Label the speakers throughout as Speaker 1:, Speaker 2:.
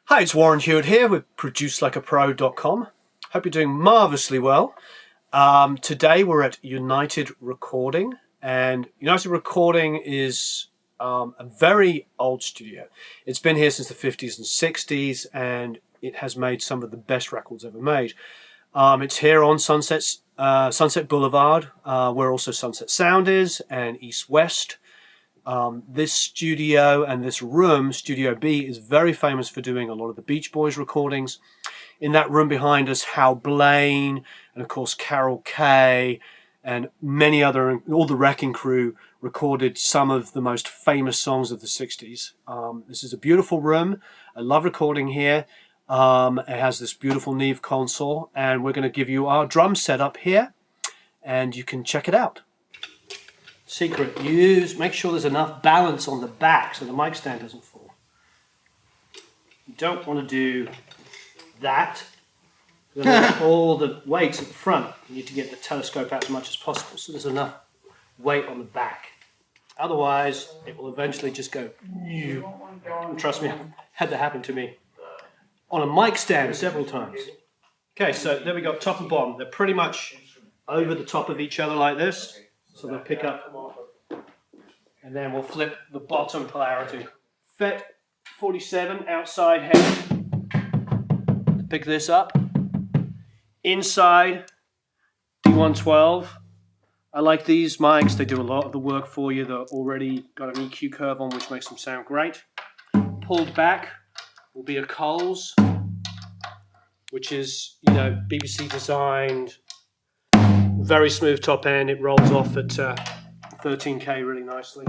Speaker 1: Hi, it's Warren Huart here with producelikeapro.com. Hope you're doing marvelously well. Today we're at United Recording, and United Recording is a very old studio. It's been here since the 50s and 60s, and it has made some of the best records ever made. It's here on Sunset Boulevard, where also Sunset Sound is, and East West. This studio and this room, Studio B, is very famous for doing a lot of the Beach Boys recordings. In that room behind us, Hal Blaine, and of course Carol Kaye, and many other, all the Wrecking Crew recorded some of the most famous songs of the 60s. This is a beautiful room. I love recording here. It has this beautiful Neve console, and we're going to give you our drum setup here, and you can check it out. Secret, make sure there's enough balance on the back so the mic stand doesn't fall. You don't want to do that. Then all the weights at the front. You need to get the telescope out as much as possible so there's enough weight on the back. Otherwise, it will eventually just go. And trust me, I've had that happen to me on a mic stand several times. Okay, so there we go, top and bottom. They're pretty much over the top of each other like this. So they'll pick up, and then we'll flip the bottom polarity. FET 47 outside head. Pick this up. Inside D112. I like these mics. They do a lot of the work for you. They're already got an EQ curve on, which makes them sound great. Pulled back will be a Coles, which is, BBC designed. Very smooth top end. It rolls off at 13K really nicely.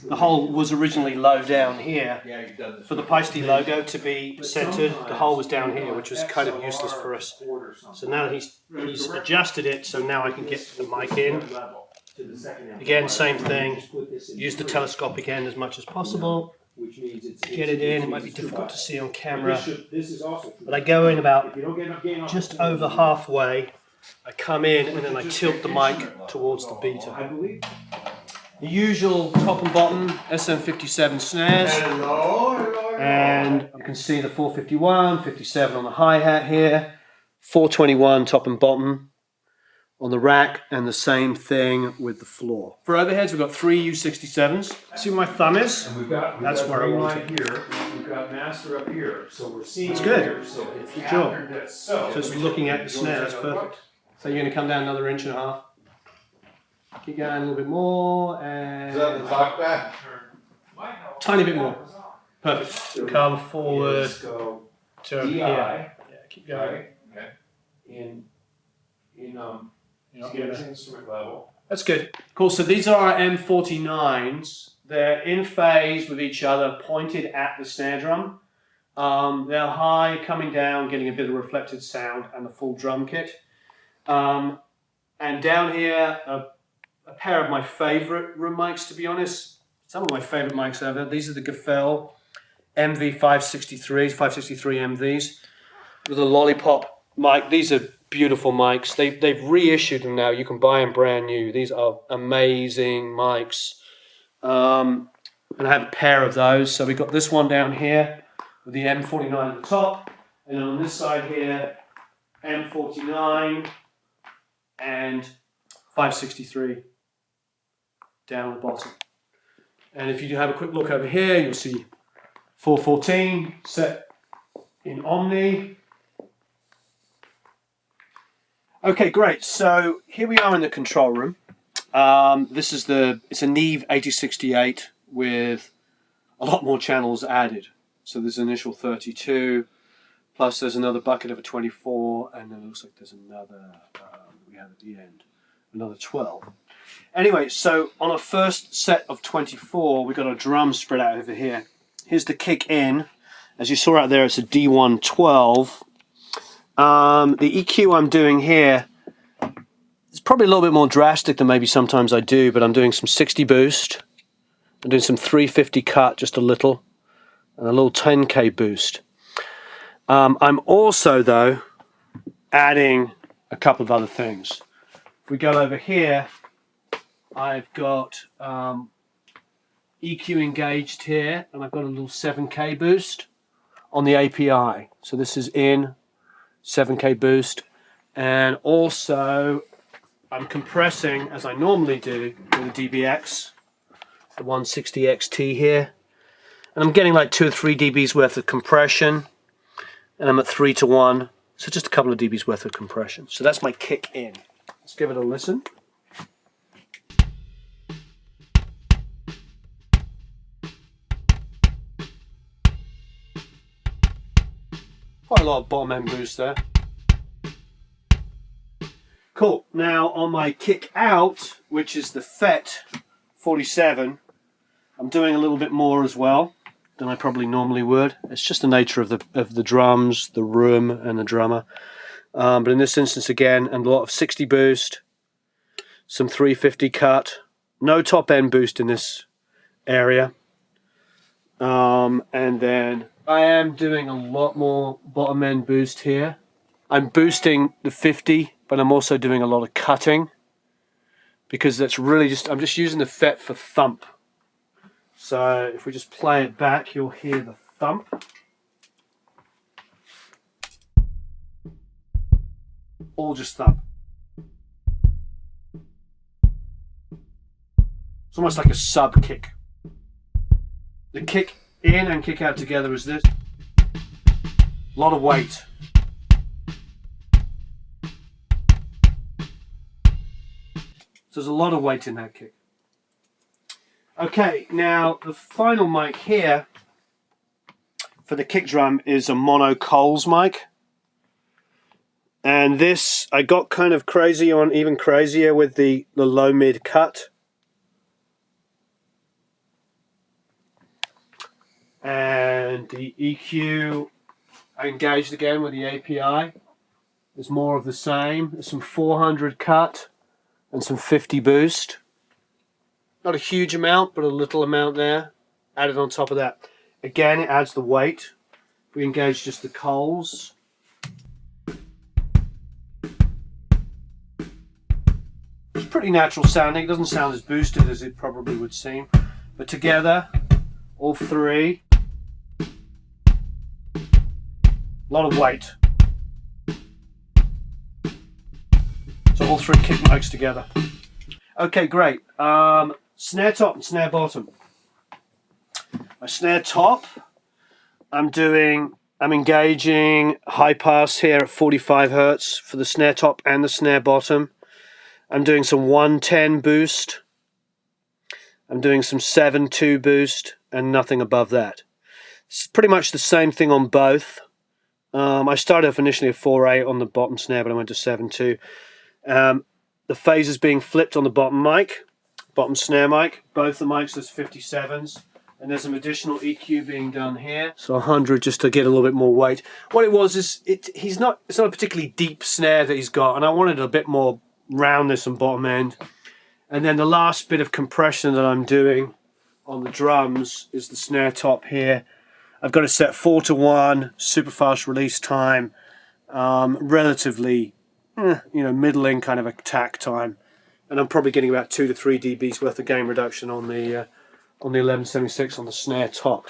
Speaker 1: The hole was originally low down here for the Peisty logo to be centered. The hole was down here, which was kind of useless for us. So now that he's adjusted it, so now I can get the mic in. Again, same thing. Use the telescopic end as much as possible. Get it in. It might be difficult to see on camera, but I go in about just over halfway. I come in and then I tilt the mic towards the beta. The usual top and bottom SM57 snares. And you can see the 451, 57 on the hi-hat here, 421 top and bottom on the rack, and the same thing with the floor. For overheads, we've got three U67s. See where my thumb is? That's where I want it.
Speaker 2: Here. We've got master up here, so we're seeing
Speaker 1: it's good.
Speaker 2: Here, so it's
Speaker 1: good job.
Speaker 2: So
Speaker 1: just looking at the snare, that's perfect. So you're going to come down another inch and a half. Keep going a little bit more, and
Speaker 3: is that the talk back?
Speaker 1: Tiny bit more. Perfect. Come forward to over here. Yeah, keep going.
Speaker 2: Okay. In
Speaker 1: instrument level. That's good. Cool. So these are our M49s. They're in phase with each other, pointed at the snare drum. They're high, coming down, getting a bit of reflected sound, and the full drum kit. And down here, a pair of my favorite room mics, to be honest. Some of my favorite mics ever. These are the Gefell MV 563s, 563 MVs with a lollipop mic. These are beautiful mics. They've reissued them now. You can buy them brand new. These are amazing mics. And I have a pair of those. So we've got this one down here with the M49 at the top. And then on this side here, M49 and 563 down the bottom. And if you do have a quick look over here, you'll see 414 set in Omni. Okay, great. So here we are in the control room. It's a Neve 8068 with a lot more channels added. So there's an initial 32, plus there's another bucket of a 24, and then it looks like there's another, we have at the end, another 12. Anyway, so on our first set of 24, we've got our drums spread out over here. Here's the kick in. As you saw out there, it's a D112. The EQ I'm doing here is probably a little bit more drastic than maybe sometimes I do, but I'm doing some 60 boost. I'm doing some 350 cut, just a little, and a little 10K boost. I'm also, though, adding a couple of other things. If we go over here, I've got EQ engaged here, and I've got a little 7K boost on the API. So this is in 7K boost, and also I'm compressing as I normally do with the DBX, the 160 XT here, and I'm getting like 2 or 3 dBs worth of compression, and I'm at 3 to 1, so just a couple of dBs worth of compression. So that's my kick in. Let's give it a listen. Quite a lot of bottom end boost there. Cool. Now on my kick out, which is the FET 47, I'm doing a little bit more as well than I probably normally would. It's just the nature of the drums, the room, and the drummer. But in this instance, again, and a lot of 60 boost, some 350 cut, no top end boost in this area, and then I am doing a lot more bottom end boost here. I'm boosting the 50, but I'm also doing a lot of cutting because that's really I'm just using the FET for thump. So if we just play it back, you'll hear the thump. All just thump. It's almost like a sub kick. The kick in and kick out together is this. A lot of weight. So there's a lot of weight in that kick. Okay, now the final mic here for the kick drum is a mono Coles mic. And this, I got kind of crazy on, even crazier with the low mid cut. And the EQ, I engaged again with the API. There's more of the same. There's some 400 cut and some 50 boost. Not a huge amount, but a little amount there. Added on top of that. Again, it adds the weight. If we engage just the Coles. It's pretty natural sounding. It doesn't sound as boosted as it probably would seem. But together, all three, a lot of weight. So all three kick mics together. Okay, great. Snare top and snare bottom. My snare top, I'm engaging high pass here at 45 Hertz for the snare top and the snare bottom. I'm doing some 110 boost. I'm doing some 7.2 boost and nothing above that. It's pretty much the same thing on both. I started off initially at 4.8 on the bottom snare, but I went to 7.2. The phase is being flipped on the bottom mic, bottom snare mic. Both the mics, there's 57s. And there's some additional EQ being done here. So 100 just to get a little bit more weight. What it was is, it's not a particularly deep snare that he's got, and I wanted a bit more roundness and bottom end. And then the last bit of compression that I'm doing on the drums is the snare top here. I've got it set 4 to 1, super fast release time, relatively, middling kind of attack time. And I'm probably getting about 2 to 3 dBs worth of gain reduction on the 1176 on the snare top.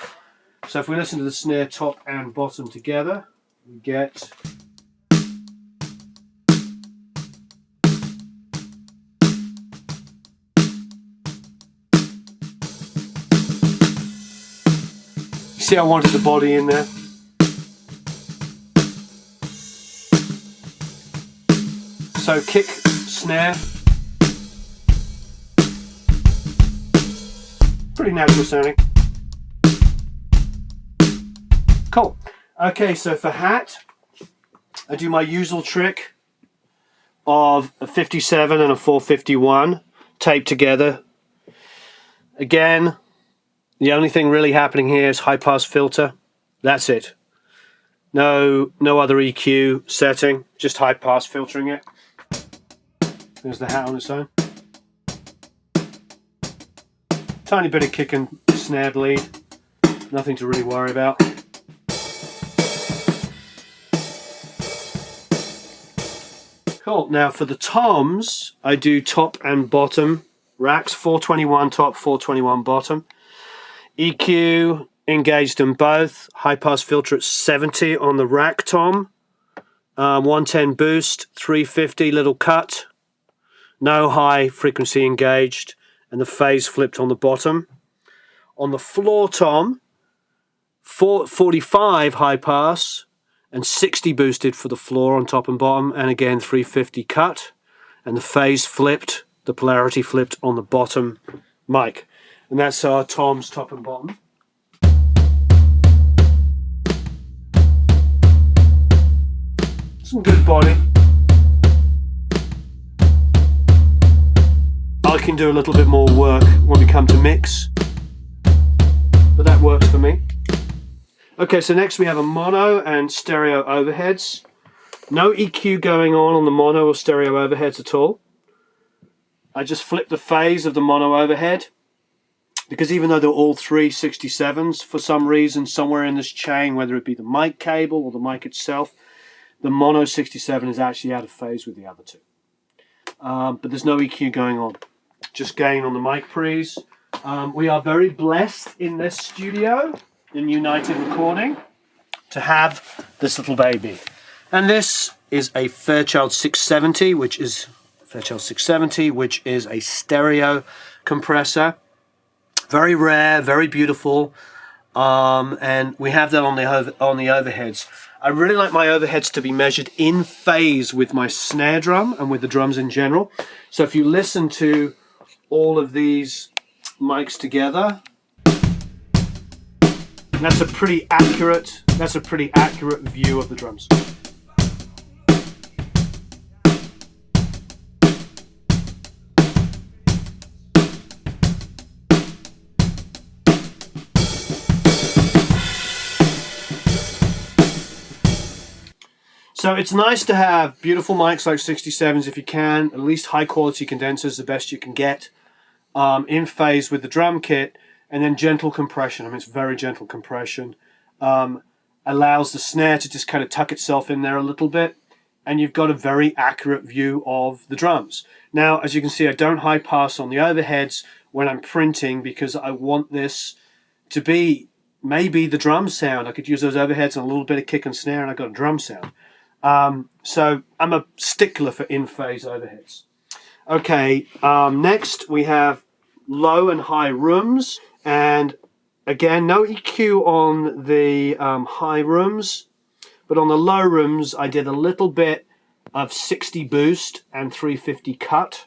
Speaker 1: So if we listen to the snare top and bottom together, we get see, I wanted the body in there. So kick, snare, pretty natural sounding. Cool. Okay, so for hat, I do my usual trick of a 57 and a 451 taped together. Again, the only thing really happening here is high pass filter. That's it. No other EQ setting, just high pass filtering it. There's the hat on its own. Tiny bit of kick and snare bleed. Nothing to really worry about. Cool. Now for the toms, I do top and bottom racks. 421 top, 421 bottom. EQ engaged them both. High pass filter at 70 on the rack tom. 110 boost, 350 little cut. No high frequency engaged, and the phase flipped on the bottom. On the floor tom, 45 high pass and 60 boosted for the floor on top and bottom, and again 350 cut, and the phase flipped, the polarity flipped on the bottom mic. And that's our toms top and bottom. Some good body. I can do a little bit more work when we come to mix, but that works for me. Okay, so next we have a mono and stereo overheads. No EQ going on the mono or stereo overheads at all. I just flipped the phase of the mono overhead, because even though they're all 367s, for some reason, somewhere in this chain, whether it be the mic cable or the mic itself, the mono 67 is actually out of phase with the other two. But there's no EQ going on. Just gain on the mic pre's. We are very blessed in this studio, in United Recording, to have this little baby. And this is a Fairchild 670, which is a stereo compressor. Very rare, very beautiful, and we have that on the overheads. I really like my overheads to be measured in phase with my snare drum and with the drums in general. So if you listen to all of these mics together, that's a pretty accurate view of the drums. So it's nice to have beautiful mics like 67s if you can, at least high quality condensers, the best you can get, in phase with the drum kit, and then gentle compression. I mean, it's very gentle compression. Allows the snare to just kind of tuck itself in there a little bit, and you've got a very accurate view of the drums. Now, as you can see, I don't high pass on the overheads when I'm printing, because I want this to be maybe the drum sound. I could use those overheads and a little bit of kick and snare, and I've got a drum sound. So I'm a stickler for in-phase overheads. Okay, next we have low and high rooms, and again, no EQ on the high rooms, but on the low rooms I did a little bit of 60 boost and 350 cut.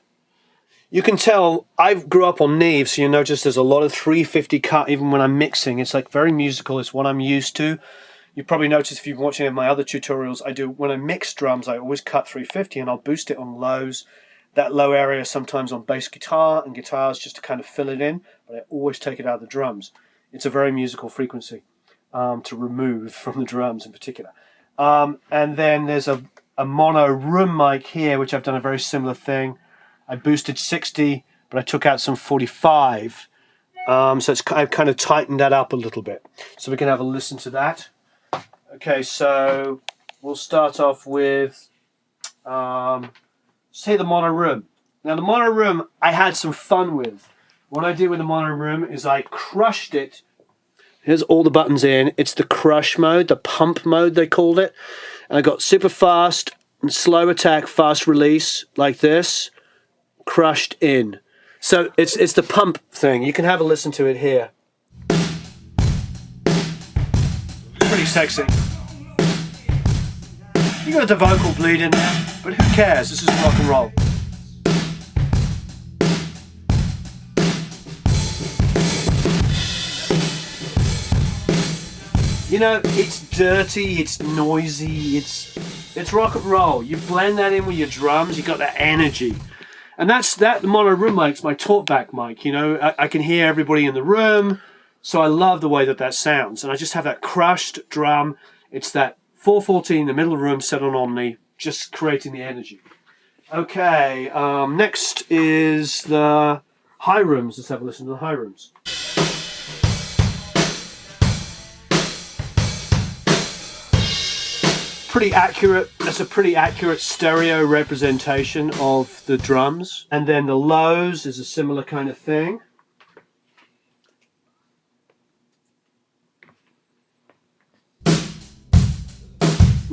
Speaker 1: You can tell I grew up on Neve, so you notice there's a lot of 350 cut even when I'm mixing. It's like very musical, it's what I'm used to. You've probably noticed if you've been watching my other tutorials, when I mix drums, I always cut 350 and I'll boost it on lows. That low area sometimes on bass guitar and guitars just to kind of fill it in, but I always take it out of the drums. It's a very musical frequency to remove from the drums in particular. And then there's a mono room mic here, which I've done a very similar thing. I boosted 60, but I took out some 45. So I've kind of tightened that up a little bit. So we can have a listen to that. Okay, so we'll start off with, say, the mono room. Now, the mono room I had some fun with. What I did with the mono room is I crushed it. Here's all the buttons in. It's the crush mode, the pump mode they called it. And I got super fast and slow attack, fast release, like this, crushed in. So it's the pump thing. You can have a listen to it here. Pretty sexy. You got the vocal bleed in there, but who cares? This is rock and roll. You know, it's dirty, it's noisy, it's rock and roll. You blend that in with your drums, you got that energy. And the mono room mic's my talkback mic, you know. I can hear everybody in the room, so I love the way that sounds. And I just have that crushed drum. It's that 414 in the middle of the room set on Omni, just creating the energy. Okay, next is the high rooms. Let's have a listen to the high rooms. Pretty accurate. That's a pretty accurate stereo representation of the drums. And then the lows is a similar kind of thing.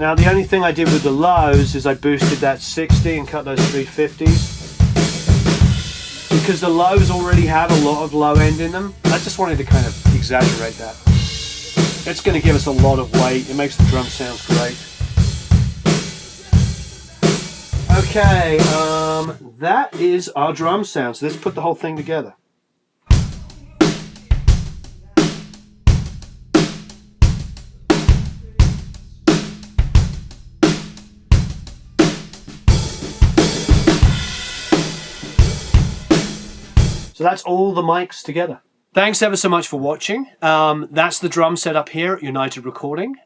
Speaker 1: Now the only thing I did with the lows is I boosted that 60 and cut those 350s. Because the lows already have a lot of low end in them, I just wanted to kind of exaggerate that. It's going to give us a lot of weight. It makes the drum sounds great. Okay, that is our drum sounds. Let's put the whole thing together. So that's all the mics together. Thanks ever so much for watching. That's the drum setup here at United Recording.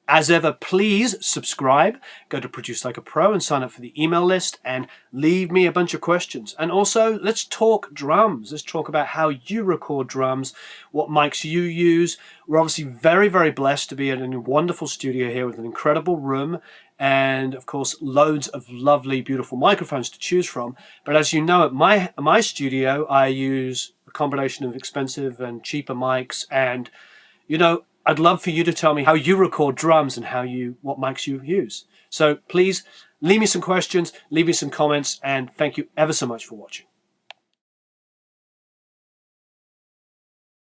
Speaker 1: As ever, please subscribe, go to Produce Like a Pro and sign up for the email list and leave me a bunch of questions. And also, let's talk drums. Let's talk about how you record drums, what mics you use. We're obviously very, very blessed to be in a wonderful studio here with an incredible room and, of course, loads of lovely, beautiful microphones to choose from. But as you know, at my studio, I use a combination of expensive and cheaper mics. And, you know, I'd love for you to tell me how you record drums and what mics you use. So please leave me some questions, leave me some comments, and thank you ever so much for watching.